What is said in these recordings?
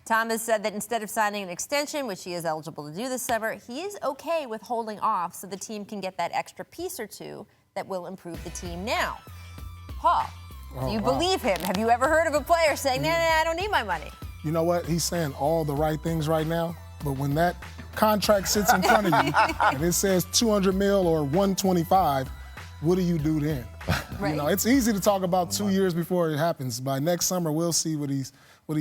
Thomas said that instead of signing an extension, which he is eligible to do this summer, he is okay with holding off so the team can get that extra piece or two that will improve the team now. Paul, do you believe him? Have you ever heard of a player saying, nah, I don't need my money? You know what? He's saying all the right things right now, but when that contract sits in front of you and it says 200 mil or 125, what do you do then? Right. You know, it's easy to talk about 2 years before it happens. By next summer, we'll see what he's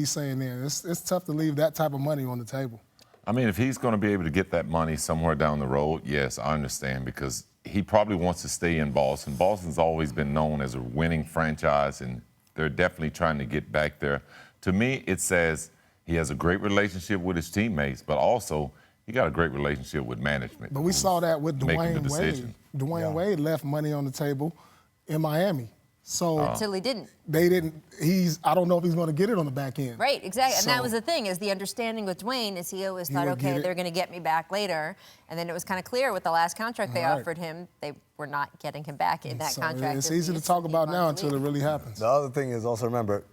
saying then. It's tough to leave that type of money on the table. I mean, if he's going to be able to get that money somewhere down the road, yes, I understand, because he probably wants to stay in Boston. Boston's always been known as a winning franchise, and they're definitely trying to get back there. To me, it says he has a great relationship with his teammates, but also he got a great relationship with management. But we saw that with Dwayne Wade. Dwayne Wade left money on the table in Miami. So until he didn't. They didn't. I don't know if he's going to get it on the back end. Right, exactly. And that was the thing, is the understanding with Dwayne is he always thought, okay, they're going to get me back later. And then it was kind of clear with the last contract they offered him, they were not getting him back in that contract. It's easy to talk about now until it really happens. The other thing is also remember,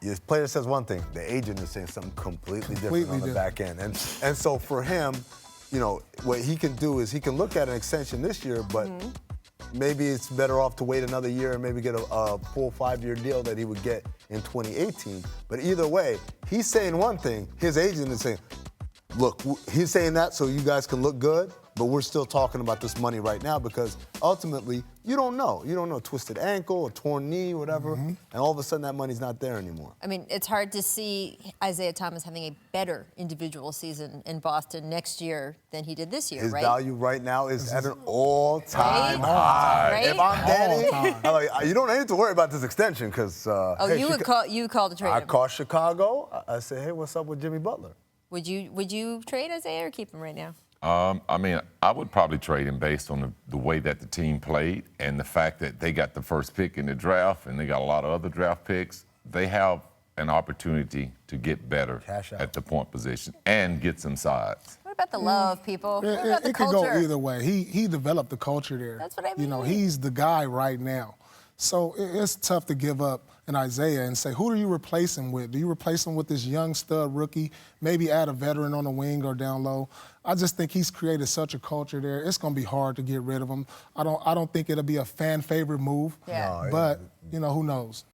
your player says one thing, the agent is saying something completely different on the back end. And so for him, you know, what he can do is he can look at an extension this year, but maybe it's better off to wait another year and maybe get a full 5-year deal that he would get in 2018. But either way, he's saying one thing, his agent is saying, look, he's saying that so you guys can look good, but we're still talking about this money right now because ultimately, you don't know. You don't know, twisted ankle, a torn knee, whatever, and all of a sudden that money's not there anymore. I mean, it's hard to see Isaiah Thomas having a better individual season in Boston next year than he did this year, His right? value right now is at an all-time high. Right? If I'm Danny, I'm like, you don't need to worry about this extension because hey, you called a trade. I called Chicago. I said, hey, what's up with Jimmy Butler? Would you trade Isaiah or keep him right now? I mean, I would probably trade him based on the way that the team played and the fact that they got the first pick in the draft and they got a lot of other draft picks. They have an opportunity to get better at the point position and get some sides. What about the love, people? What about the it culture? could go either way. He developed the culture there. That's what I mean. You know, he's the guy right now. So it's tough to give up an Isaiah and say, who do you replace him with? Do you replace him with this young stud rookie, maybe add a veteran on the wing or down low? I just think he's created such a culture there. It's going to be hard to get rid of him. I don't think it'll be a fan favorite move. Yeah. But, you know, who knows?